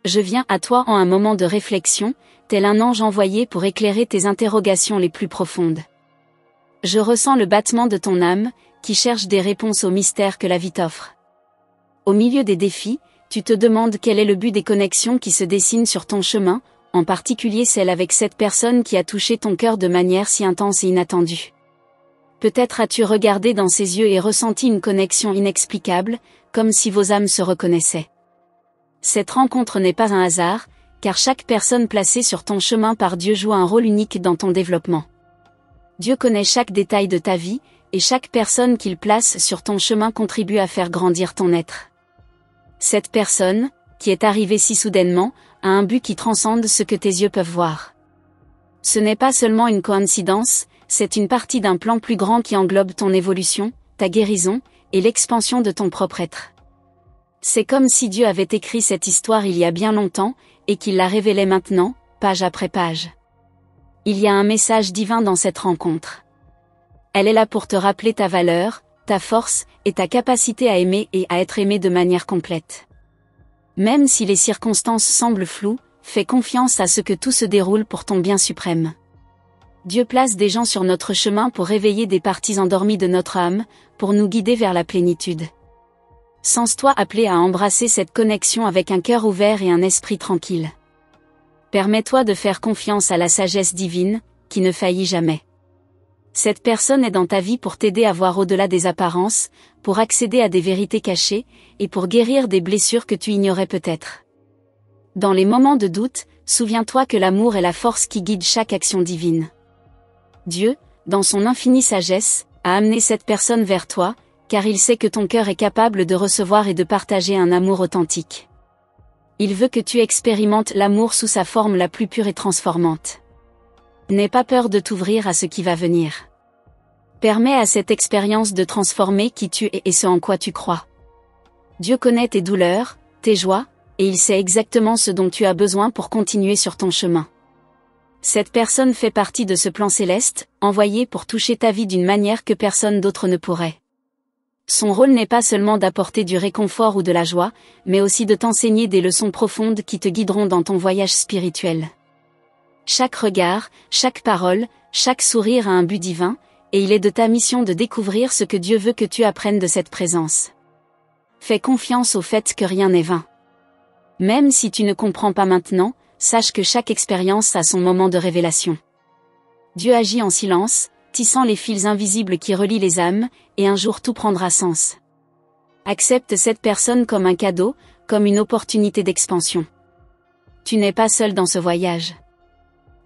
Je viens à toi en un moment de réflexion, tel un ange envoyé pour éclairer tes interrogations les plus profondes. Je ressens le battement de ton âme, qui cherche des réponses aux mystères que la vie t'offre. Au milieu des défis, tu te demandes quel est le but des connexions qui se dessinent sur ton chemin, en particulier celle avec cette personne qui a touché ton cœur de manière si intense et inattendue. Peut-être as-tu regardé dans ses yeux et ressenti une connexion inexplicable, comme si vos âmes se reconnaissaient. Cette rencontre n'est pas un hasard, car chaque personne placée sur ton chemin par Dieu joue un rôle unique dans ton développement. Dieu connaît chaque détail de ta vie, et chaque personne qu'il place sur ton chemin contribue à faire grandir ton être. Cette personne, qui est arrivée si soudainement, a un but qui transcende ce que tes yeux peuvent voir. Ce n'est pas seulement une coïncidence, c'est une partie d'un plan plus grand qui englobe ton évolution, ta guérison, et l'expansion de ton propre être. C'est comme si Dieu avait écrit cette histoire il y a bien longtemps, et qu'il la révélait maintenant, page après page. Il y a un message divin dans cette rencontre. Elle est là pour te rappeler ta valeur, ta force, et ta capacité à aimer et à être aimé de manière complète. Même si les circonstances semblent floues, fais confiance à ce que tout se déroule pour ton bien suprême. Dieu place des gens sur notre chemin pour réveiller des parties endormies de notre âme, pour nous guider vers la plénitude. Sens-toi appelé à embrasser cette connexion avec un cœur ouvert et un esprit tranquille. Permets-toi de faire confiance à la sagesse divine, qui ne faillit jamais. Cette personne est dans ta vie pour t'aider à voir au-delà des apparences, pour accéder à des vérités cachées, et pour guérir des blessures que tu ignorais peut-être. Dans les moments de doute, souviens-toi que l'amour est la force qui guide chaque action divine. Dieu, dans son infinie sagesse, a amené cette personne vers toi, car il sait que ton cœur est capable de recevoir et de partager un amour authentique. Il veut que tu expérimentes l'amour sous sa forme la plus pure et transformante. N'aie pas peur de t'ouvrir à ce qui va venir. Permets à cette expérience de transformer qui tu es et ce en quoi tu crois. Dieu connaît tes douleurs, tes joies, et il sait exactement ce dont tu as besoin pour continuer sur ton chemin. Cette personne fait partie de ce plan céleste, envoyé pour toucher ta vie d'une manière que personne d'autre ne pourrait. Son rôle n'est pas seulement d'apporter du réconfort ou de la joie, mais aussi de t'enseigner des leçons profondes qui te guideront dans ton voyage spirituel. Chaque regard, chaque parole, chaque sourire a un but divin, et il est de ta mission de découvrir ce que Dieu veut que tu apprennes de cette présence. Fais confiance au fait que rien n'est vain. Même si tu ne comprends pas maintenant, sache que chaque expérience a son moment de révélation. Dieu agit en silence, tissant les fils invisibles qui relient les âmes, et un jour tout prendra sens. Accepte cette personne comme un cadeau, comme une opportunité d'expansion. Tu n'es pas seul dans ce voyage.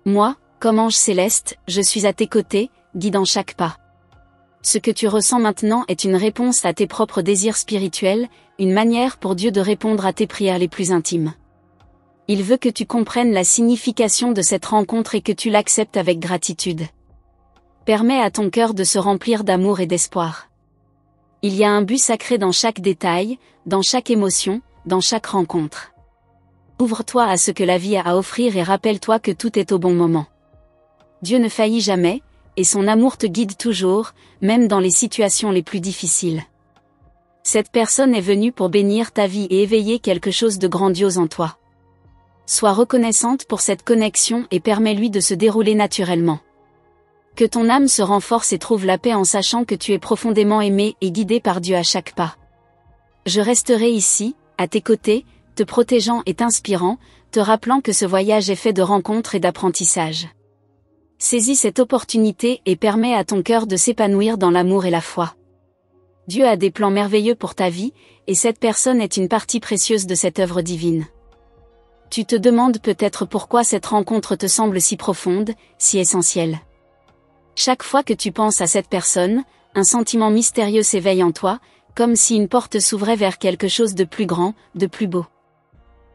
Moi, comme ange céleste, je suis à tes côtés, guidant chaque pas. Ce que tu ressens maintenant est une réponse à tes propres désirs spirituels, une manière pour Dieu de répondre à tes prières les plus intimes. Il veut que tu comprennes la signification de cette rencontre et que tu l'acceptes avec gratitude. Permets à ton cœur de se remplir d'amour et d'espoir. Il y a un but sacré dans chaque détail, dans chaque émotion, dans chaque rencontre. Ouvre-toi à ce que la vie a à offrir et rappelle-toi que tout est au bon moment. Dieu ne faillit jamais, et son amour te guide toujours, même dans les situations les plus difficiles. Cette personne est venue pour bénir ta vie et éveiller quelque chose de grandiose en toi. Sois reconnaissante pour cette connexion et permets-lui de se dérouler naturellement. Que ton âme se renforce et trouve la paix en sachant que tu es profondément aimé et guidé par Dieu à chaque pas. Je resterai ici, à tes côtés, te protégeant et t'inspirant, te rappelant que ce voyage est fait de rencontres et d'apprentissage. Saisis cette opportunité et permets à ton cœur de s'épanouir dans l'amour et la foi. Dieu a des plans merveilleux pour ta vie, et cette personne est une partie précieuse de cette œuvre divine. Tu te demandes peut-être pourquoi cette rencontre te semble si profonde, si essentielle. Chaque fois que tu penses à cette personne, un sentiment mystérieux s'éveille en toi, comme si une porte s'ouvrait vers quelque chose de plus grand, de plus beau.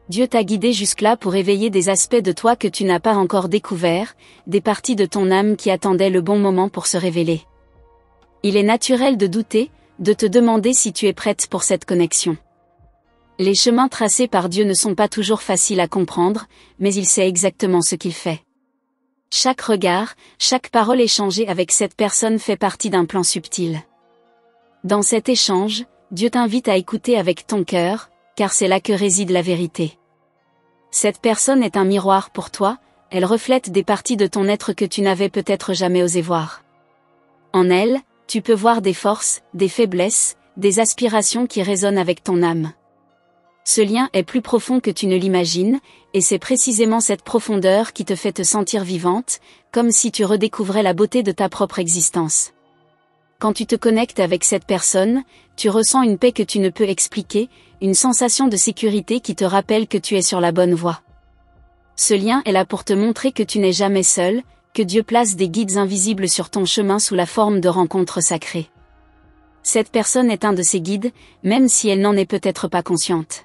Dieu t'a guidé jusque-là pour éveiller des aspects de toi que tu n'as pas encore découverts, des parties de ton âme qui attendaient le bon moment pour se révéler. Il est naturel de douter, de te demander si tu es prête pour cette connexion. Les chemins tracés par Dieu ne sont pas toujours faciles à comprendre, mais il sait exactement ce qu'il fait. Chaque regard, chaque parole échangée avec cette personne fait partie d'un plan subtil. Dans cet échange, Dieu t'invite à écouter avec ton cœur, car c'est là que réside la vérité. Cette personne est un miroir pour toi, elle reflète des parties de ton être que tu n'avais peut-être jamais osé voir. En elle, tu peux voir des forces, des faiblesses, des aspirations qui résonnent avec ton âme. Ce lien est plus profond que tu ne l'imagines, et c'est précisément cette profondeur qui te fait te sentir vivante, comme si tu redécouvrais la beauté de ta propre existence. Quand tu te connectes avec cette personne, tu ressens une paix que tu ne peux expliquer, une sensation de sécurité qui te rappelle que tu es sur la bonne voie. Ce lien est là pour te montrer que tu n'es jamais seul, que Dieu place des guides invisibles sur ton chemin sous la forme de rencontres sacrées. Cette personne est un de ces guides, même si elle n'en est peut-être pas consciente.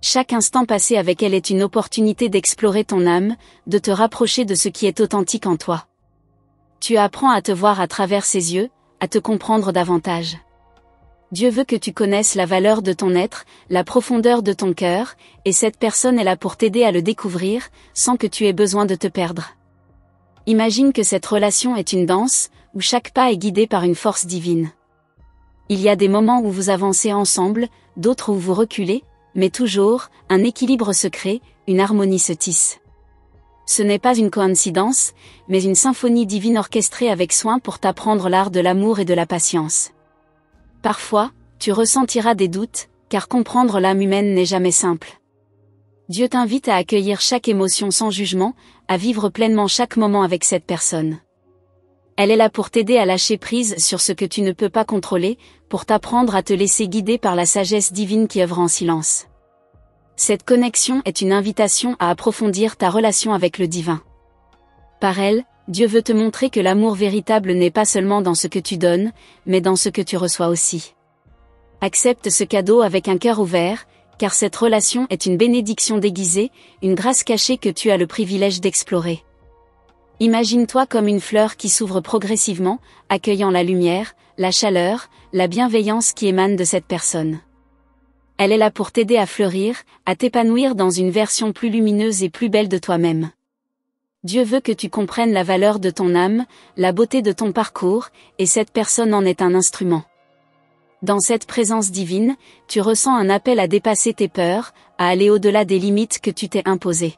Chaque instant passé avec elle est une opportunité d'explorer ton âme, de te rapprocher de ce qui est authentique en toi. Tu apprends à te voir à travers ses yeux, à te comprendre davantage. Dieu veut que tu connaisses la valeur de ton être, la profondeur de ton cœur, et cette personne est là pour t'aider à le découvrir, sans que tu aies besoin de te perdre. Imagine que cette relation est une danse, où chaque pas est guidé par une force divine. Il y a des moments où vous avancez ensemble, d'autres où vous reculez, mais toujours, un équilibre se crée, une harmonie se tisse. Ce n'est pas une coïncidence, mais une symphonie divine orchestrée avec soin pour t'apprendre l'art de l'amour et de la patience. Parfois, tu ressentiras des doutes, car comprendre l'âme humaine n'est jamais simple. Dieu t'invite à accueillir chaque émotion sans jugement, à vivre pleinement chaque moment avec cette personne. Elle est là pour t'aider à lâcher prise sur ce que tu ne peux pas contrôler, pour t'apprendre à te laisser guider par la sagesse divine qui œuvre en silence. Cette connexion est une invitation à approfondir ta relation avec le divin. Par elle, Dieu veut te montrer que l'amour véritable n'est pas seulement dans ce que tu donnes, mais dans ce que tu reçois aussi. Accepte ce cadeau avec un cœur ouvert, car cette relation est une bénédiction déguisée, une grâce cachée que tu as le privilège d'explorer. Imagine-toi comme une fleur qui s'ouvre progressivement, accueillant la lumière, la chaleur, la bienveillance qui émanent de cette personne. Elle est là pour t'aider à fleurir, à t'épanouir dans une version plus lumineuse et plus belle de toi-même. Dieu veut que tu comprennes la valeur de ton âme, la beauté de ton parcours, et cette personne en est un instrument. Dans cette présence divine, tu ressens un appel à dépasser tes peurs, à aller au-delà des limites que tu t'es imposées.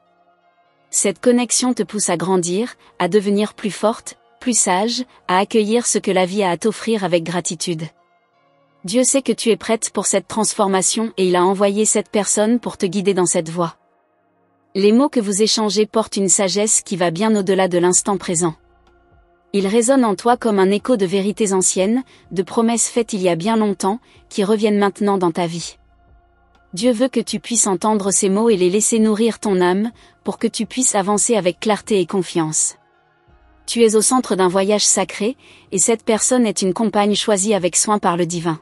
Cette connexion te pousse à grandir, à devenir plus forte, plus sage, à accueillir ce que la vie a à t'offrir avec gratitude. Dieu sait que tu es prête pour cette transformation et il a envoyé cette personne pour te guider dans cette voie. Les mots que vous échangez portent une sagesse qui va bien au-delà de l'instant présent. Ils résonnent en toi comme un écho de vérités anciennes, de promesses faites il y a bien longtemps, qui reviennent maintenant dans ta vie. Dieu veut que tu puisses entendre ces mots et les laisser nourrir ton âme, pour que tu puisses avancer avec clarté et confiance. Tu es au centre d'un voyage sacré, et cette personne est une compagne choisie avec soin par le divin.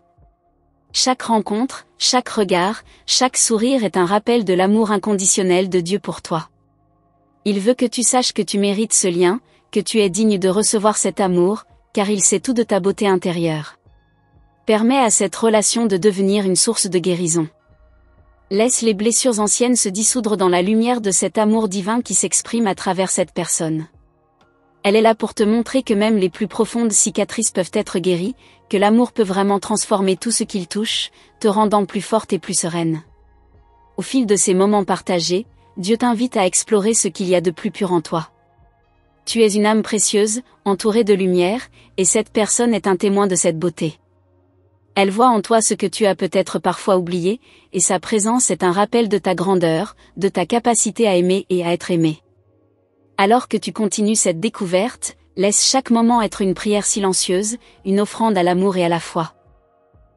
Chaque rencontre, chaque regard, chaque sourire est un rappel de l'amour inconditionnel de Dieu pour toi. Il veut que tu saches que tu mérites ce lien, que tu es digne de recevoir cet amour, car il sait tout de ta beauté intérieure. Permets à cette relation de devenir une source de guérison. Laisse les blessures anciennes se dissoudre dans la lumière de cet amour divin qui s'exprime à travers cette personne. Elle est là pour te montrer que même les plus profondes cicatrices peuvent être guéries, que l'amour peut vraiment transformer tout ce qu'il touche, te rendant plus forte et plus sereine. Au fil de ces moments partagés, Dieu t'invite à explorer ce qu'il y a de plus pur en toi. Tu es une âme précieuse, entourée de lumière, et cette personne est un témoin de cette beauté. Elle voit en toi ce que tu as peut-être parfois oublié, et sa présence est un rappel de ta grandeur, de ta capacité à aimer et à être aimé. Alors que tu continues cette découverte, laisse chaque moment être une prière silencieuse, une offrande à l'amour et à la foi.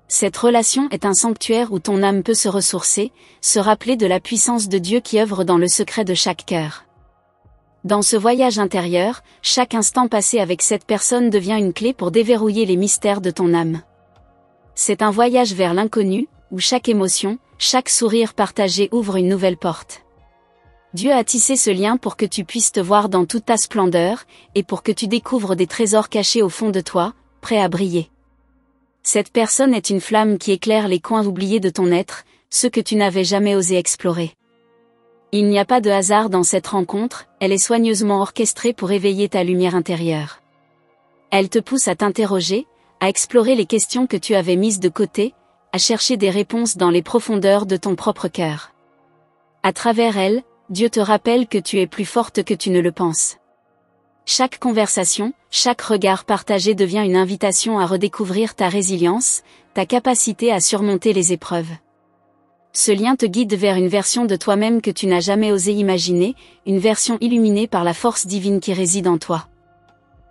Cette relation est un sanctuaire où ton âme peut se ressourcer, se rappeler de la puissance de Dieu qui œuvre dans le secret de chaque cœur. Dans ce voyage intérieur, chaque instant passé avec cette personne devient une clé pour déverrouiller les mystères de ton âme. C'est un voyage vers l'inconnu, où chaque émotion, chaque sourire partagé ouvre une nouvelle porte. Dieu a tissé ce lien pour que tu puisses te voir dans toute ta splendeur, et pour que tu découvres des trésors cachés au fond de toi, prêts à briller. Cette personne est une flamme qui éclaire les coins oubliés de ton être, ceux que tu n'avais jamais osé explorer. Il n'y a pas de hasard dans cette rencontre, elle est soigneusement orchestrée pour éveiller ta lumière intérieure. Elle te pousse à t'interroger, à explorer les questions que tu avais mises de côté, à chercher des réponses dans les profondeurs de ton propre cœur. À travers elle, Dieu te rappelle que tu es plus forte que tu ne le penses. Chaque conversation, chaque regard partagé devient une invitation à redécouvrir ta résilience, ta capacité à surmonter les épreuves. Ce lien te guide vers une version de toi-même que tu n'as jamais osé imaginer, une version illuminée par la force divine qui réside en toi.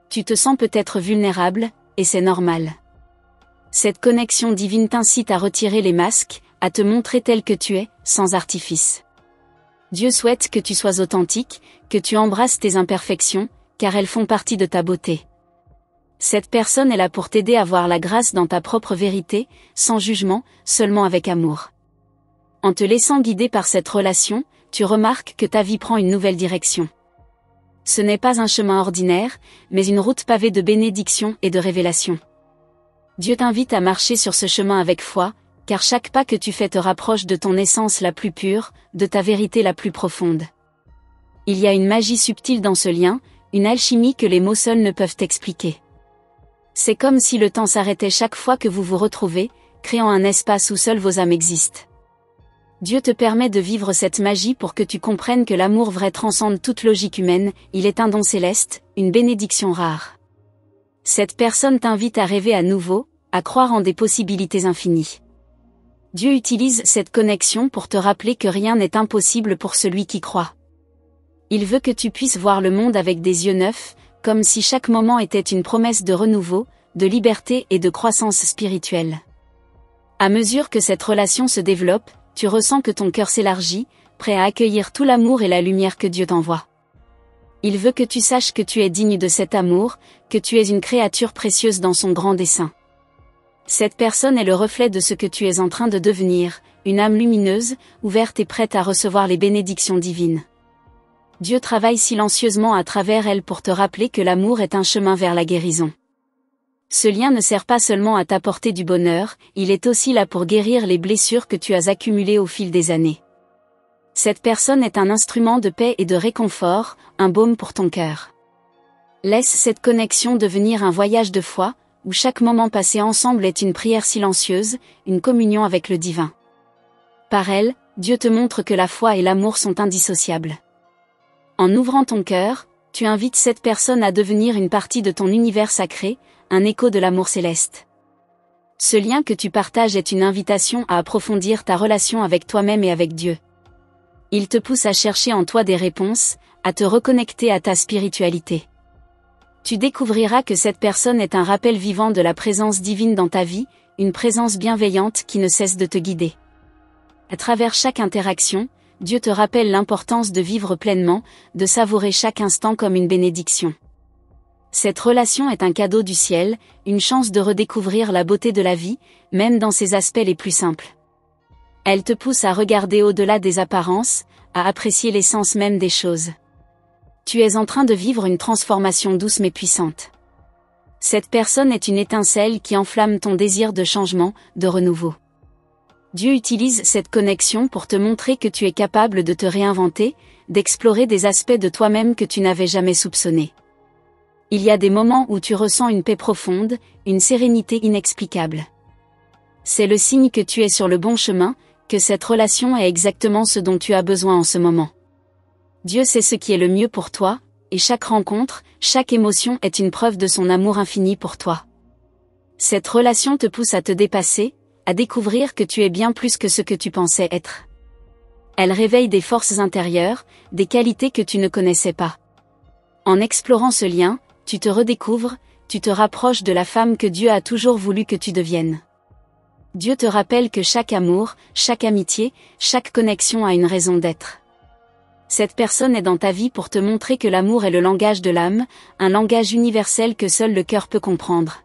Tu te sens peut-être vulnérable, et c'est normal. Cette connexion divine t'incite à retirer les masques, à te montrer tel que tu es, sans artifice. Dieu souhaite que tu sois authentique, que tu embrasses tes imperfections, car elles font partie de ta beauté. Cette personne est là pour t'aider à voir la grâce dans ta propre vérité, sans jugement, seulement avec amour. En te laissant guider par cette relation, tu remarques que ta vie prend une nouvelle direction. Ce n'est pas un chemin ordinaire, mais une route pavée de bénédictions et de révélations. Dieu t'invite à marcher sur ce chemin avec foi, car chaque pas que tu fais te rapproche de ton essence la plus pure, de ta vérité la plus profonde. Il y a une magie subtile dans ce lien, une alchimie que les mots seuls ne peuvent expliquer. C'est comme si le temps s'arrêtait chaque fois que vous vous retrouvez, créant un espace où seules vos âmes existent. Dieu te permet de vivre cette magie pour que tu comprennes que l'amour vrai transcende toute logique humaine, il est un don céleste, une bénédiction rare. Cette personne t'invite à rêver à nouveau, à croire en des possibilités infinies. Dieu utilise cette connexion pour te rappeler que rien n'est impossible pour celui qui croit. Il veut que tu puisses voir le monde avec des yeux neufs, comme si chaque moment était une promesse de renouveau, de liberté et de croissance spirituelle. À mesure que cette relation se développe, tu ressens que ton cœur s'élargit, prêt à accueillir tout l'amour et la lumière que Dieu t'envoie. Il veut que tu saches que tu es digne de cet amour, que tu es une créature précieuse dans son grand dessein. Cette personne est le reflet de ce que tu es en train de devenir, une âme lumineuse, ouverte et prête à recevoir les bénédictions divines. Dieu travaille silencieusement à travers elle pour te rappeler que l'amour est un chemin vers la guérison. Ce lien ne sert pas seulement à t'apporter du bonheur, il est aussi là pour guérir les blessures que tu as accumulées au fil des années. Cette personne est un instrument de paix et de réconfort, un baume pour ton cœur. Laisse cette connexion devenir un voyage de foi, où chaque moment passé ensemble est une prière silencieuse, une communion avec le divin. Par elle, Dieu te montre que la foi et l'amour sont indissociables. En ouvrant ton cœur, tu invites cette personne à devenir une partie de ton univers sacré, un écho de l'amour céleste. Ce lien que tu partages est une invitation à approfondir ta relation avec toi-même et avec Dieu. Il te pousse à chercher en toi des réponses, à te reconnecter à ta spiritualité. Tu découvriras que cette personne est un rappel vivant de la présence divine dans ta vie, une présence bienveillante qui ne cesse de te guider. À travers chaque interaction, Dieu te rappelle l'importance de vivre pleinement, de savourer chaque instant comme une bénédiction. Cette relation est un cadeau du ciel, une chance de redécouvrir la beauté de la vie, même dans ses aspects les plus simples. Elle te pousse à regarder au-delà des apparences, à apprécier l'essence même des choses. Tu es en train de vivre une transformation douce mais puissante. Cette personne est une étincelle qui enflamme ton désir de changement, de renouveau. Dieu utilise cette connexion pour te montrer que tu es capable de te réinventer, d'explorer des aspects de toi-même que tu n'avais jamais soupçonnés. Il y a des moments où tu ressens une paix profonde, une sérénité inexplicable. C'est le signe que tu es sur le bon chemin, que cette relation est exactement ce dont tu as besoin en ce moment. Dieu sait ce qui est le mieux pour toi, et chaque rencontre, chaque émotion est une preuve de son amour infini pour toi. Cette relation te pousse à te dépasser, à découvrir que tu es bien plus que ce que tu pensais être. Elle réveille des forces intérieures, des qualités que tu ne connaissais pas. En explorant ce lien, tu te redécouvres, tu te rapproches de la femme que Dieu a toujours voulu que tu deviennes. Dieu te rappelle que chaque amour, chaque amitié, chaque connexion a une raison d'être. Cette personne est dans ta vie pour te montrer que l'amour est le langage de l'âme, un langage universel que seul le cœur peut comprendre.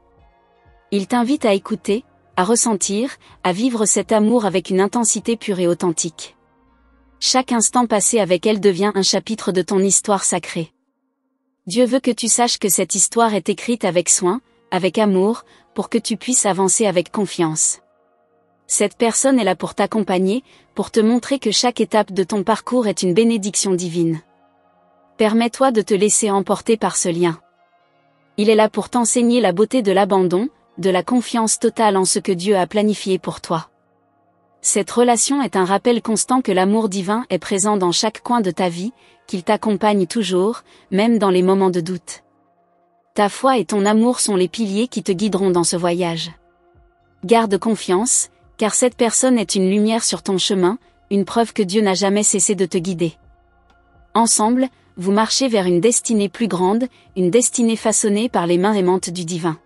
Il t'invite à écouter, à ressentir, à vivre cet amour avec une intensité pure et authentique. Chaque instant passé avec elle devient un chapitre de ton histoire sacrée. Dieu veut que tu saches que cette histoire est écrite avec soin, avec amour, pour que tu puisses avancer avec confiance. Cette personne est là pour t'accompagner, pour te montrer que chaque étape de ton parcours est une bénédiction divine. Permets-toi de te laisser emporter par ce lien. Il est là pour t'enseigner la beauté de l'abandon, de la confiance totale en ce que Dieu a planifié pour toi. Cette relation est un rappel constant que l'amour divin est présent dans chaque coin de ta vie, qu'il t'accompagne toujours, même dans les moments de doute. Ta foi et ton amour sont les piliers qui te guideront dans ce voyage. Garde confiance, car cette personne est une lumière sur ton chemin, une preuve que Dieu n'a jamais cessé de te guider. Ensemble, vous marchez vers une destinée plus grande, une destinée façonnée par les mains aimantes du divin.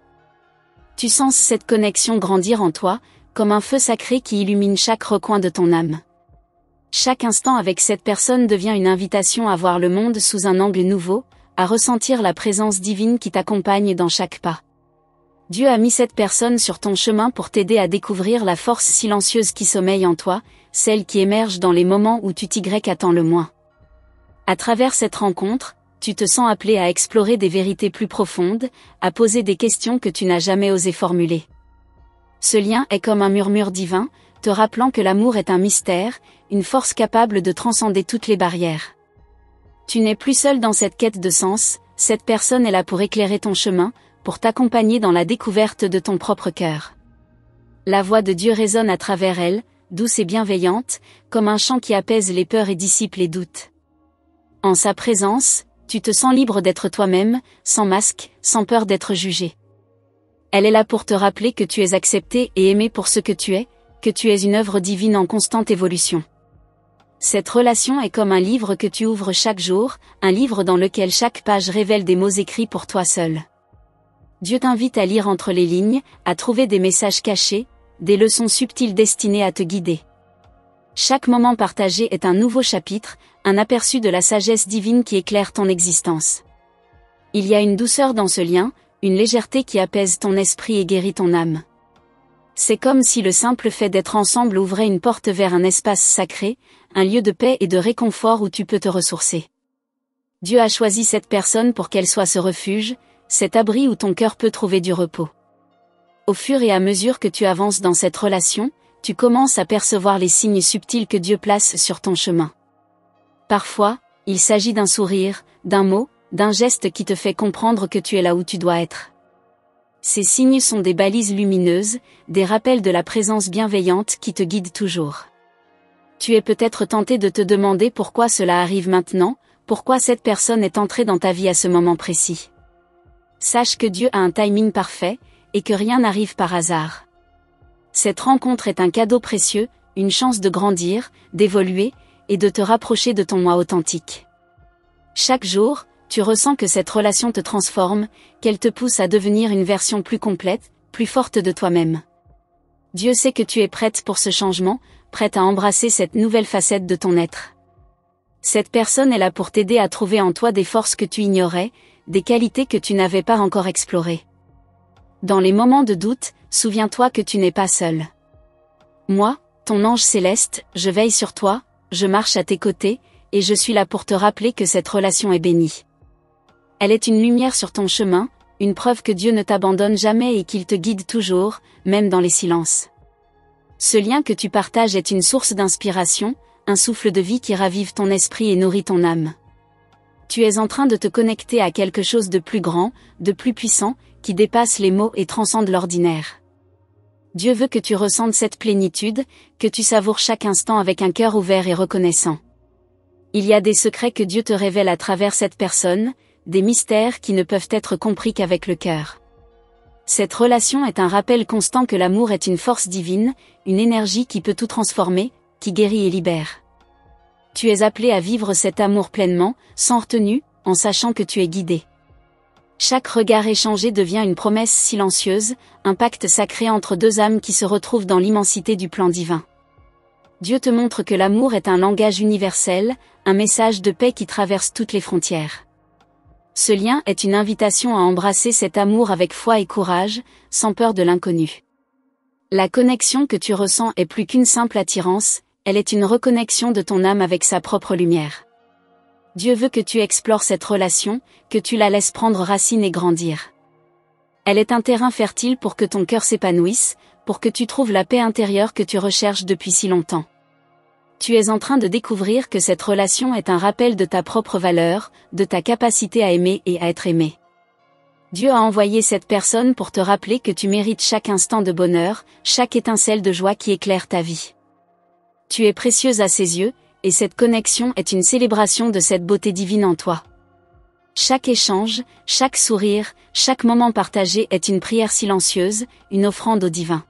Tu sens cette connexion grandir en toi, comme un feu sacré qui illumine chaque recoin de ton âme. Chaque instant avec cette personne devient une invitation à voir le monde sous un angle nouveau, à ressentir la présence divine qui t'accompagne dans chaque pas. Dieu a mis cette personne sur ton chemin pour t'aider à découvrir la force silencieuse qui sommeille en toi, celle qui émerge dans les moments où tu t'y-attends le moins. À travers cette rencontre, tu te sens appelé à explorer des vérités plus profondes, à poser des questions que tu n'as jamais osé formuler. Ce lien est comme un murmure divin, te rappelant que l'amour est un mystère, une force capable de transcender toutes les barrières. Tu n'es plus seul dans cette quête de sens, cette personne est là pour éclairer ton chemin, pour t'accompagner dans la découverte de ton propre cœur. La voix de Dieu résonne à travers elle, douce et bienveillante, comme un chant qui apaise les peurs et dissipe les doutes. En sa présence, tu te sens libre d'être toi-même, sans masque, sans peur d'être jugé. Elle est là pour te rappeler que tu es accepté et aimé pour ce que tu es une œuvre divine en constante évolution. Cette relation est comme un livre que tu ouvres chaque jour, un livre dans lequel chaque page révèle des mots écrits pour toi seul. Dieu t'invite à lire entre les lignes, à trouver des messages cachés, des leçons subtiles destinées à te guider. Chaque moment partagé est un nouveau chapitre, un aperçu de la sagesse divine qui éclaire ton existence. Il y a une douceur dans ce lien, une légèreté qui apaise ton esprit et guérit ton âme. C'est comme si le simple fait d'être ensemble ouvrait une porte vers un espace sacré, un lieu de paix et de réconfort où tu peux te ressourcer. Dieu a choisi cette personne pour qu'elle soit ce refuge, cet abri où ton cœur peut trouver du repos. Au fur et à mesure que tu avances dans cette relation, tu commences à percevoir les signes subtils que Dieu place sur ton chemin. Parfois, il s'agit d'un sourire, d'un mot, d'un geste qui te fait comprendre que tu es là où tu dois être. Ces signes sont des balises lumineuses, des rappels de la présence bienveillante qui te guide toujours. Tu es peut-être tenté de te demander pourquoi cela arrive maintenant, pourquoi cette personne est entrée dans ta vie à ce moment précis. Sache que Dieu a un timing parfait, et que rien n'arrive par hasard. Cette rencontre est un cadeau précieux, une chance de grandir, d'évoluer, et de te rapprocher de ton moi authentique. Chaque jour, tu ressens que cette relation te transforme, qu'elle te pousse à devenir une version plus complète, plus forte de toi-même. Dieu sait que tu es prête pour ce changement, prête à embrasser cette nouvelle facette de ton être. Cette personne est là pour t'aider à trouver en toi des forces que tu ignorais, des qualités que tu n'avais pas encore explorées. Dans les moments de doute, souviens-toi que tu n'es pas seul. Moi, ton ange céleste, je veille sur toi, je marche à tes côtés, et je suis là pour te rappeler que cette relation est bénie. Elle est une lumière sur ton chemin, une preuve que Dieu ne t'abandonne jamais et qu'il te guide toujours, même dans les silences. Ce lien que tu partages est une source d'inspiration, un souffle de vie qui ravive ton esprit et nourrit ton âme. Tu es en train de te connecter à quelque chose de plus grand, de plus puissant, qui dépasse les mots et transcende l'ordinaire. Dieu veut que tu ressentes cette plénitude, que tu savoures chaque instant avec un cœur ouvert et reconnaissant. Il y a des secrets que Dieu te révèle à travers cette personne, des mystères qui ne peuvent être compris qu'avec le cœur. Cette relation est un rappel constant que l'amour est une force divine, une énergie qui peut tout transformer, qui guérit et libère. Tu es appelé à vivre cet amour pleinement, sans retenue, en sachant que tu es guidé. Chaque regard échangé devient une promesse silencieuse, un pacte sacré entre deux âmes qui se retrouvent dans l'immensité du plan divin. Dieu te montre que l'amour est un langage universel, un message de paix qui traverse toutes les frontières. Ce lien est une invitation à embrasser cet amour avec foi et courage, sans peur de l'inconnu. La connexion que tu ressens est plus qu'une simple attirance, elle est une reconnexion de ton âme avec sa propre lumière. Dieu veut que tu explores cette relation, que tu la laisses prendre racine et grandir. Elle est un terrain fertile pour que ton cœur s'épanouisse, pour que tu trouves la paix intérieure que tu recherches depuis si longtemps. Tu es en train de découvrir que cette relation est un rappel de ta propre valeur, de ta capacité à aimer et à être aimé. Dieu a envoyé cette personne pour te rappeler que tu mérites chaque instant de bonheur, chaque étincelle de joie qui éclaire ta vie. Tu es précieuse à ses yeux, et cette connexion est une célébration de cette beauté divine en toi. Chaque échange, chaque sourire, chaque moment partagé est une prière silencieuse, une offrande au divin.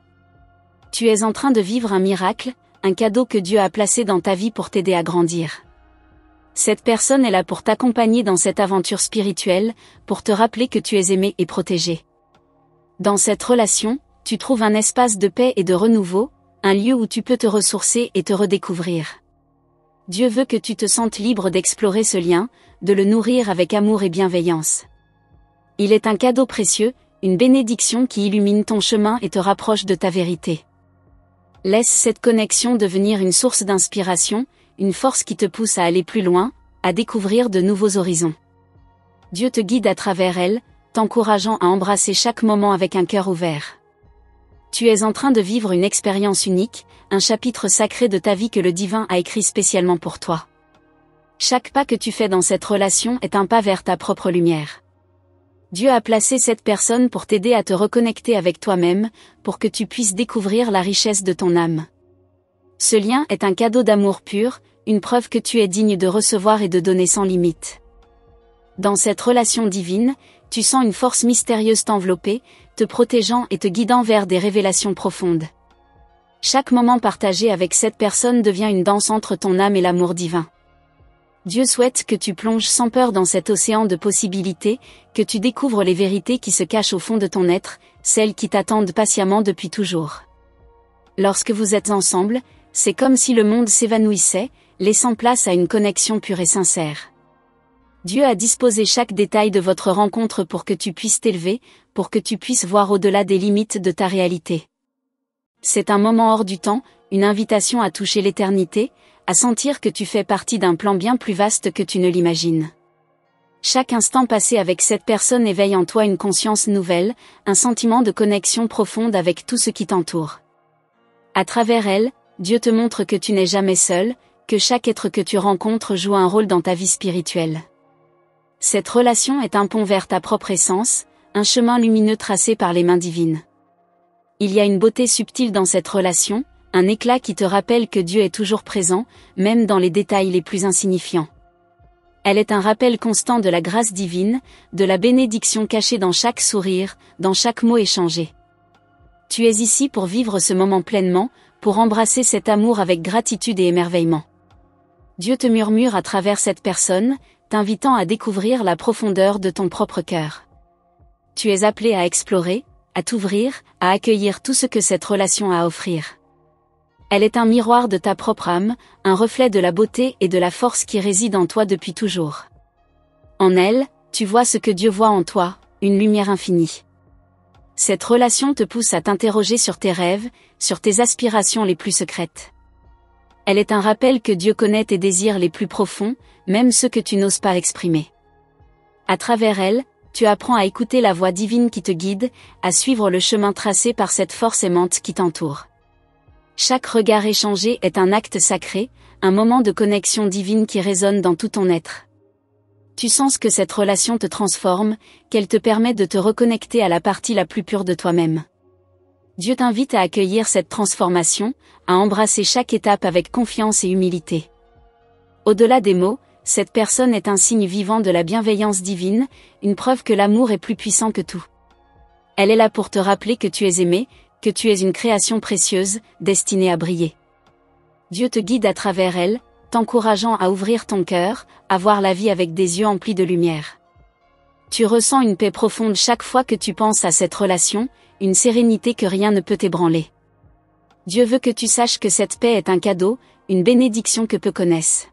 Tu es en train de vivre un miracle, un cadeau que Dieu a placé dans ta vie pour t'aider à grandir. Cette personne est là pour t'accompagner dans cette aventure spirituelle, pour te rappeler que tu es aimé et protégé. Dans cette relation, tu trouves un espace de paix et de renouveau, un lieu où tu peux te ressourcer et te redécouvrir. Dieu veut que tu te sentes libre d'explorer ce lien, de le nourrir avec amour et bienveillance. Il est un cadeau précieux, une bénédiction qui illumine ton chemin et te rapproche de ta vérité. Laisse cette connexion devenir une source d'inspiration, une force qui te pousse à aller plus loin, à découvrir de nouveaux horizons. Dieu te guide à travers elle, t'encourageant à embrasser chaque moment avec un cœur ouvert. Tu es en train de vivre une expérience unique, un chapitre sacré de ta vie que le divin a écrit spécialement pour toi. Chaque pas que tu fais dans cette relation est un pas vers ta propre lumière. Dieu a placé cette personne pour t'aider à te reconnecter avec toi-même, pour que tu puisses découvrir la richesse de ton âme. Ce lien est un cadeau d'amour pur, une preuve que tu es digne de recevoir et de donner sans limite. Dans cette relation divine, tu sens une force mystérieuse t'envelopper, te protégeant et te guidant vers des révélations profondes. Chaque moment partagé avec cette personne devient une danse entre ton âme et l'amour divin. Dieu souhaite que tu plonges sans peur dans cet océan de possibilités, que tu découvres les vérités qui se cachent au fond de ton être, celles qui t'attendent patiemment depuis toujours. Lorsque vous êtes ensemble, c'est comme si le monde s'évanouissait, laissant place à une connexion pure et sincère. Dieu a disposé chaque détail de votre rencontre pour que tu puisses t'élever, pour que tu puisses voir au-delà des limites de ta réalité. C'est un moment hors du temps, une invitation à toucher l'éternité, à sentir que tu fais partie d'un plan bien plus vaste que tu ne l'imagines. Chaque instant passé avec cette personne éveille en toi une conscience nouvelle, un sentiment de connexion profonde avec tout ce qui t'entoure. À travers elle, Dieu te montre que tu n'es jamais seul, que chaque être que tu rencontres joue un rôle dans ta vie spirituelle. Cette relation est un pont vers ta propre essence, un chemin lumineux tracé par les mains divines. Il y a une beauté subtile dans cette relation, un éclat qui te rappelle que Dieu est toujours présent, même dans les détails les plus insignifiants. Elle est un rappel constant de la grâce divine, de la bénédiction cachée dans chaque sourire, dans chaque mot échangé. Tu es ici pour vivre ce moment pleinement, pour embrasser cet amour avec gratitude et émerveillement. Dieu te murmure à travers cette personne, t'invitant à découvrir la profondeur de ton propre cœur. Tu es appelé à explorer, à t'ouvrir, à accueillir tout ce que cette relation a à offrir. Elle est un miroir de ta propre âme, un reflet de la beauté et de la force qui réside en toi depuis toujours. En elle, tu vois ce que Dieu voit en toi, une lumière infinie. Cette relation te pousse à t'interroger sur tes rêves, sur tes aspirations les plus secrètes. Elle est un rappel que Dieu connaît tes désirs les plus profonds, même ceux que tu n'oses pas exprimer. À travers elle, tu apprends à écouter la voix divine qui te guide, à suivre le chemin tracé par cette force aimante qui t'entoure. Chaque regard échangé est un acte sacré, un moment de connexion divine qui résonne dans tout ton être. Tu sens que cette relation te transforme, qu'elle te permet de te reconnecter à la partie la plus pure de toi-même. Dieu t'invite à accueillir cette transformation, à embrasser chaque étape avec confiance et humilité. Au-delà des mots, cette personne est un signe vivant de la bienveillance divine, une preuve que l'amour est plus puissant que tout. Elle est là pour te rappeler que tu es aimé, que tu es une création précieuse, destinée à briller. Dieu te guide à travers elle, t'encourageant à ouvrir ton cœur, à voir la vie avec des yeux emplis de lumière. Tu ressens une paix profonde chaque fois que tu penses à cette relation, une sérénité que rien ne peut ébranler. Dieu veut que tu saches que cette paix est un cadeau, une bénédiction que peu connaissent.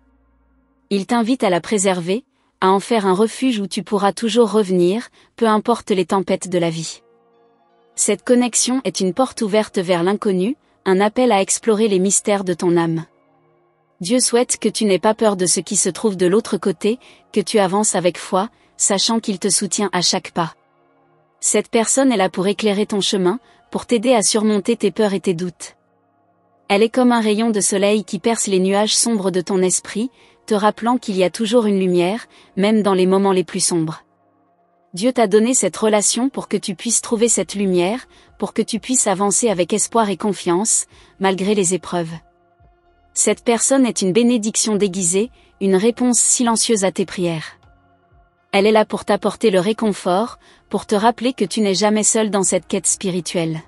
Il t'invite à la préserver, à en faire un refuge où tu pourras toujours revenir, peu importe les tempêtes de la vie. Cette connexion est une porte ouverte vers l'inconnu, un appel à explorer les mystères de ton âme. Dieu souhaite que tu n'aies pas peur de ce qui se trouve de l'autre côté, que tu avances avec foi, sachant qu'il te soutient à chaque pas. Cette personne est là pour éclairer ton chemin, pour t'aider à surmonter tes peurs et tes doutes. Elle est comme un rayon de soleil qui perce les nuages sombres de ton esprit, te rappelant qu'il y a toujours une lumière, même dans les moments les plus sombres. Dieu t'a donné cette relation pour que tu puisses trouver cette lumière, pour que tu puisses avancer avec espoir et confiance, malgré les épreuves. Cette personne est une bénédiction déguisée, une réponse silencieuse à tes prières. Elle est là pour t'apporter le réconfort, pour te rappeler que tu n'es jamais seul dans cette quête spirituelle.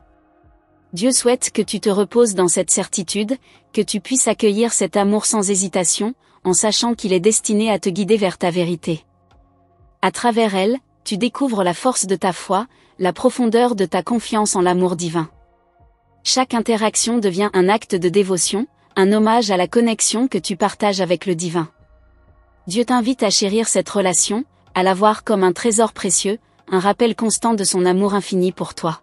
Dieu souhaite que tu te reposes dans cette certitude, que tu puisses accueillir cet amour sans hésitation, en sachant qu'il est destiné à te guider vers ta vérité. À travers elle, tu découvres la force de ta foi, la profondeur de ta confiance en l'amour divin. Chaque interaction devient un acte de dévotion, un hommage à la connexion que tu partages avec le divin. Dieu t'invite à chérir cette relation, à la voir comme un trésor précieux, un rappel constant de son amour infini pour toi.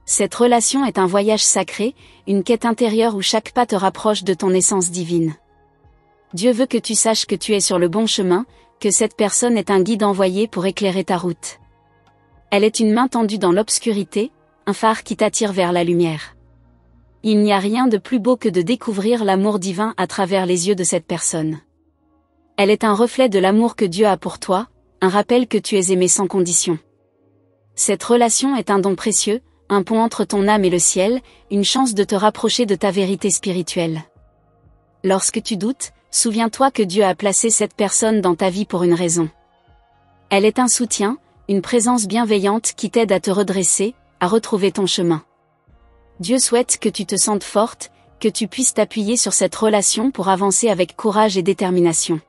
Cette relation est un voyage sacré, une quête intérieure où chaque pas te rapproche de ton essence divine. Dieu veut que tu saches que tu es sur le bon chemin, que cette personne est un guide envoyé pour éclairer ta route. Elle est une main tendue dans l'obscurité, un phare qui t'attire vers la lumière. Il n'y a rien de plus beau que de découvrir l'amour divin à travers les yeux de cette personne. Elle est un reflet de l'amour que Dieu a pour toi, un rappel que tu es aimé sans condition. Cette relation est un don précieux, un pont entre ton âme et le ciel, une chance de te rapprocher de ta vérité spirituelle. Lorsque tu doutes, souviens-toi que Dieu a placé cette personne dans ta vie pour une raison. Elle est un soutien, une présence bienveillante qui t'aide à te redresser, à retrouver ton chemin. Dieu souhaite que tu te sentes forte, que tu puisses t'appuyer sur cette relation pour avancer avec courage et détermination.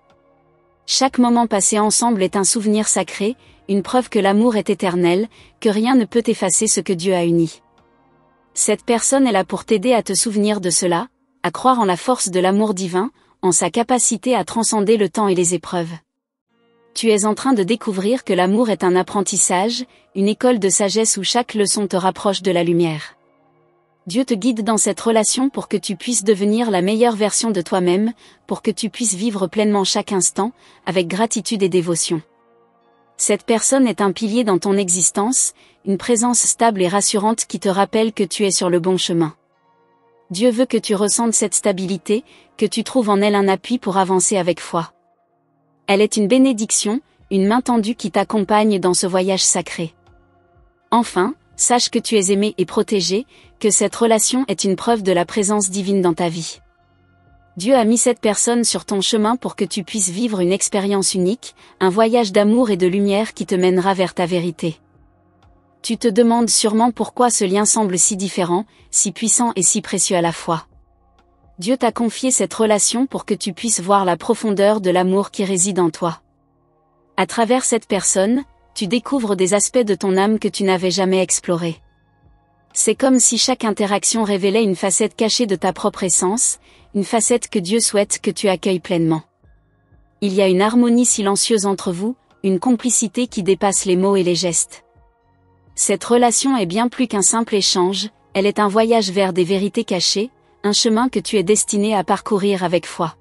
Chaque moment passé ensemble est un souvenir sacré, une preuve que l'amour est éternel, que rien ne peut effacer ce que Dieu a uni. Cette personne est là pour t'aider à te souvenir de cela, à croire en la force de l'amour divin, en sa capacité à transcender le temps et les épreuves. Tu es en train de découvrir que l'amour est un apprentissage, une école de sagesse où chaque leçon te rapproche de la lumière. Dieu te guide dans cette relation pour que tu puisses devenir la meilleure version de toi-même, pour que tu puisses vivre pleinement chaque instant, avec gratitude et dévotion. Cette personne est un pilier dans ton existence, une présence stable et rassurante qui te rappelle que tu es sur le bon chemin. Dieu veut que tu ressentes cette stabilité, que tu trouves en elle un appui pour avancer avec foi. Elle est une bénédiction, une main tendue qui t'accompagne dans ce voyage sacré. Enfin, sache que tu es aimé et protégé, que cette relation est une preuve de la présence divine dans ta vie. Dieu a mis cette personne sur ton chemin pour que tu puisses vivre une expérience unique, un voyage d'amour et de lumière qui te mènera vers ta vérité. Tu te demandes sûrement pourquoi ce lien semble si différent, si puissant et si précieux à la fois. Dieu t'a confié cette relation pour que tu puisses voir la profondeur de l'amour qui réside en toi. À travers cette personne, tu découvres des aspects de ton âme que tu n'avais jamais explorés. C'est comme si chaque interaction révélait une facette cachée de ta propre essence, une facette que Dieu souhaite que tu accueilles pleinement. Il y a une harmonie silencieuse entre vous, une complicité qui dépasse les mots et les gestes. Cette relation est bien plus qu'un simple échange, elle est un voyage vers des vérités cachées, un chemin que tu es destiné à parcourir avec foi.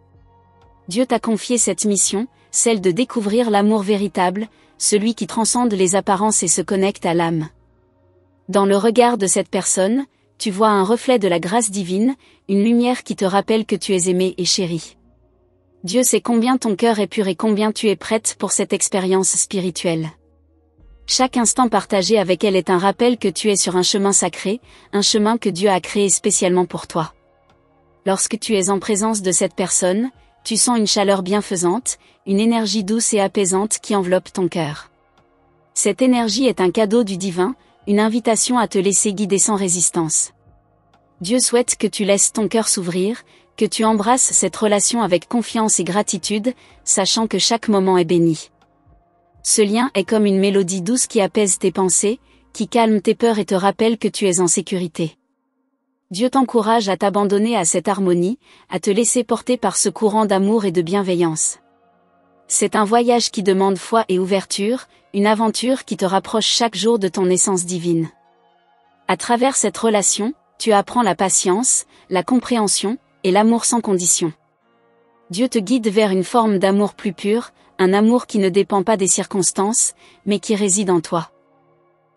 Dieu t'a confié cette mission, celle de découvrir l'amour véritable, celui qui transcende les apparences et se connecte à l'âme. Dans le regard de cette personne, tu vois un reflet de la grâce divine, une lumière qui te rappelle que tu es aimé et chéri. Dieu sait combien ton cœur est pur et combien tu es prête pour cette expérience spirituelle. Chaque instant partagé avec elle est un rappel que tu es sur un chemin sacré, un chemin que Dieu a créé spécialement pour toi. Lorsque tu es en présence de cette personne, tu sens une chaleur bienfaisante, une énergie douce et apaisante qui enveloppe ton cœur. Cette énergie est un cadeau du divin, une invitation à te laisser guider sans résistance. Dieu souhaite que tu laisses ton cœur s'ouvrir, que tu embrasses cette relation avec confiance et gratitude, sachant que chaque moment est béni. Ce lien est comme une mélodie douce qui apaise tes pensées, qui calme tes peurs et te rappelle que tu es en sécurité. Dieu t'encourage à t'abandonner à cette harmonie, à te laisser porter par ce courant d'amour et de bienveillance. C'est un voyage qui demande foi et ouverture, une aventure qui te rapproche chaque jour de ton essence divine. À travers cette relation, tu apprends la patience, la compréhension, et l'amour sans condition. Dieu te guide vers une forme d'amour plus pur, un amour qui ne dépend pas des circonstances, mais qui réside en toi.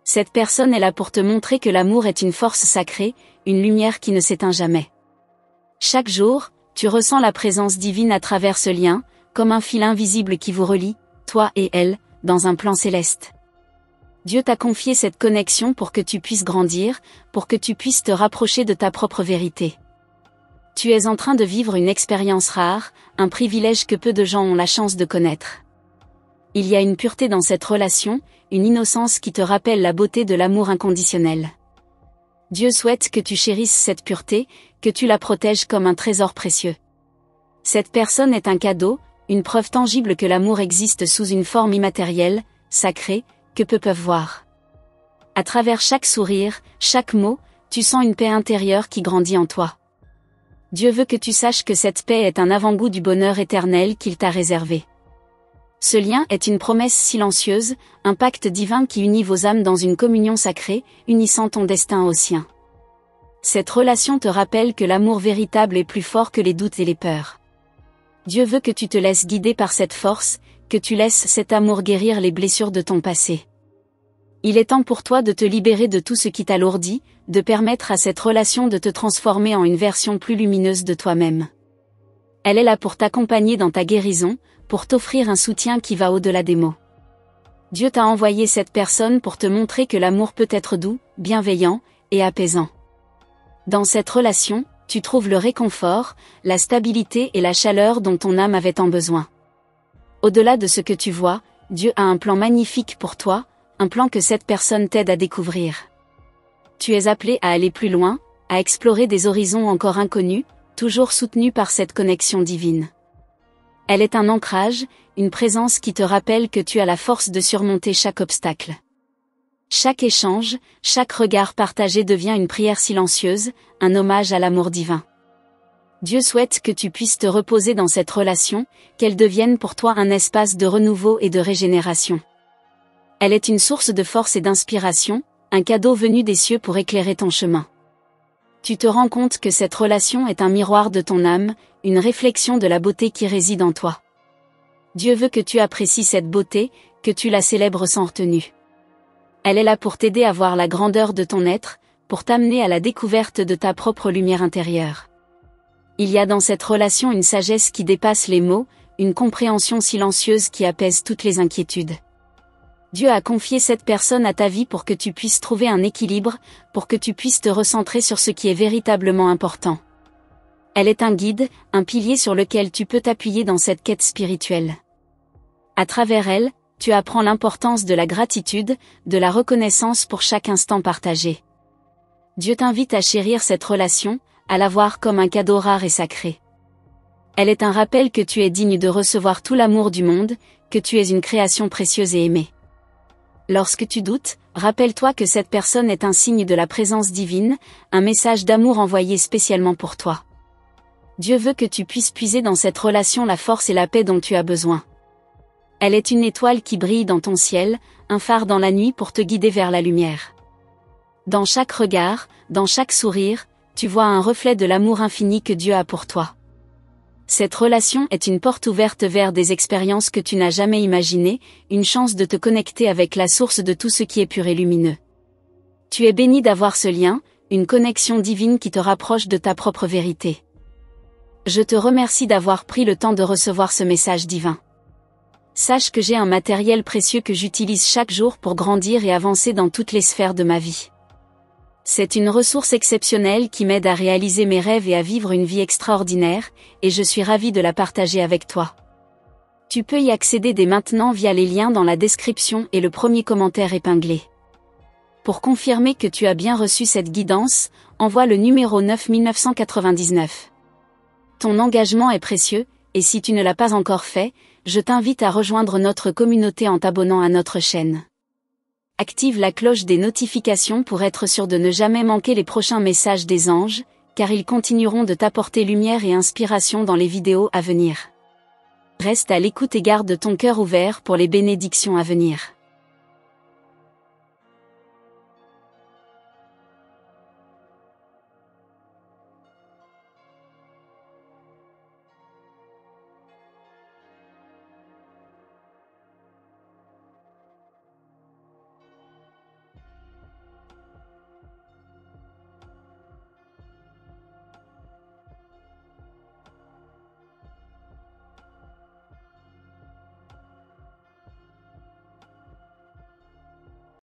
Cette personne est là pour te montrer que l'amour est une force sacrée, une lumière qui ne s'éteint jamais. Chaque jour, tu ressens la présence divine à travers ce lien, comme un fil invisible qui vous relie, toi et elle, dans un plan céleste. Dieu t'a confié cette connexion pour que tu puisses grandir, pour que tu puisses te rapprocher de ta propre vérité. Tu es en train de vivre une expérience rare, un privilège que peu de gens ont la chance de connaître. Il y a une pureté dans cette relation, une innocence qui te rappelle la beauté de l'amour inconditionnel. Dieu souhaite que tu chérisses cette pureté, que tu la protèges comme un trésor précieux. Cette personne est un cadeau, une preuve tangible que l'amour existe sous une forme immatérielle, sacrée, que peu peuvent voir. À travers chaque sourire, chaque mot, tu sens une paix intérieure qui grandit en toi. Dieu veut que tu saches que cette paix est un avant-goût du bonheur éternel qu'il t'a réservé. Ce lien est une promesse silencieuse, un pacte divin qui unit vos âmes dans une communion sacrée, unissant ton destin au sien. Cette relation te rappelle que l'amour véritable est plus fort que les doutes et les peurs. Dieu veut que tu te laisses guider par cette force, que tu laisses cet amour guérir les blessures de ton passé. Il est temps pour toi de te libérer de tout ce qui t'alourdit, de permettre à cette relation de te transformer en une version plus lumineuse de toi-même. Elle est là pour t'accompagner dans ta guérison, pour t'offrir un soutien qui va au-delà des mots. Dieu t'a envoyé cette personne pour te montrer que l'amour peut être doux, bienveillant et apaisant. Dans cette relation, tu trouves le réconfort, la stabilité et la chaleur dont ton âme avait tant besoin. Au-delà de ce que tu vois, Dieu a un plan magnifique pour toi, un plan que cette personne t'aide à découvrir. Tu es appelé à aller plus loin, à explorer des horizons encore inconnus, toujours soutenu par cette connexion divine. Elle est un ancrage, une présence qui te rappelle que tu as la force de surmonter chaque obstacle. Chaque échange, chaque regard partagé devient une prière silencieuse, un hommage à l'amour divin. Dieu souhaite que tu puisses te reposer dans cette relation, qu'elle devienne pour toi un espace de renouveau et de régénération. Elle est une source de force et d'inspiration, un cadeau venu des cieux pour éclairer ton chemin. Tu te rends compte que cette relation est un miroir de ton âme, une réflexion de la beauté qui réside en toi. Dieu veut que tu apprécies cette beauté, que tu la célèbres sans retenue. Elle est là pour t'aider à voir la grandeur de ton être, pour t'amener à la découverte de ta propre lumière intérieure. Il y a dans cette relation une sagesse qui dépasse les mots, une compréhension silencieuse qui apaise toutes les inquiétudes. Dieu a confié cette personne à ta vie pour que tu puisses trouver un équilibre, pour que tu puisses te recentrer sur ce qui est véritablement important. Elle est un guide, un pilier sur lequel tu peux t'appuyer dans cette quête spirituelle. À travers elle, tu apprends l'importance de la gratitude, de la reconnaissance pour chaque instant partagé. Dieu t'invite à chérir cette relation, à la voir comme un cadeau rare et sacré. Elle est un rappel que tu es digne de recevoir tout l'amour du monde, que tu es une création précieuse et aimée. Lorsque tu doutes, rappelle-toi que cette personne est un signe de la présence divine, un message d'amour envoyé spécialement pour toi. Dieu veut que tu puisses puiser dans cette relation la force et la paix dont tu as besoin. Elle est une étoile qui brille dans ton ciel, un phare dans la nuit pour te guider vers la lumière. Dans chaque regard, dans chaque sourire, tu vois un reflet de l'amour infini que Dieu a pour toi. Cette relation est une porte ouverte vers des expériences que tu n'as jamais imaginées, une chance de te connecter avec la source de tout ce qui est pur et lumineux. Tu es béni d'avoir ce lien, une connexion divine qui te rapproche de ta propre vérité. Je te remercie d'avoir pris le temps de recevoir ce message divin. Sache que j'ai un matériel précieux que j'utilise chaque jour pour grandir et avancer dans toutes les sphères de ma vie. C'est une ressource exceptionnelle qui m'aide à réaliser mes rêves et à vivre une vie extraordinaire, et je suis ravie de la partager avec toi. Tu peux y accéder dès maintenant via les liens dans la description et le premier commentaire épinglé. Pour confirmer que tu as bien reçu cette guidance, envoie le numéro 9999. Ton engagement est précieux, et si tu ne l'as pas encore fait, je t'invite à rejoindre notre communauté en t'abonnant à notre chaîne. Active la cloche des notifications pour être sûr de ne jamais manquer les prochains messages des anges, car ils continueront de t'apporter lumière et inspiration dans les vidéos à venir. Reste à l'écoute et garde ton cœur ouvert pour les bénédictions à venir.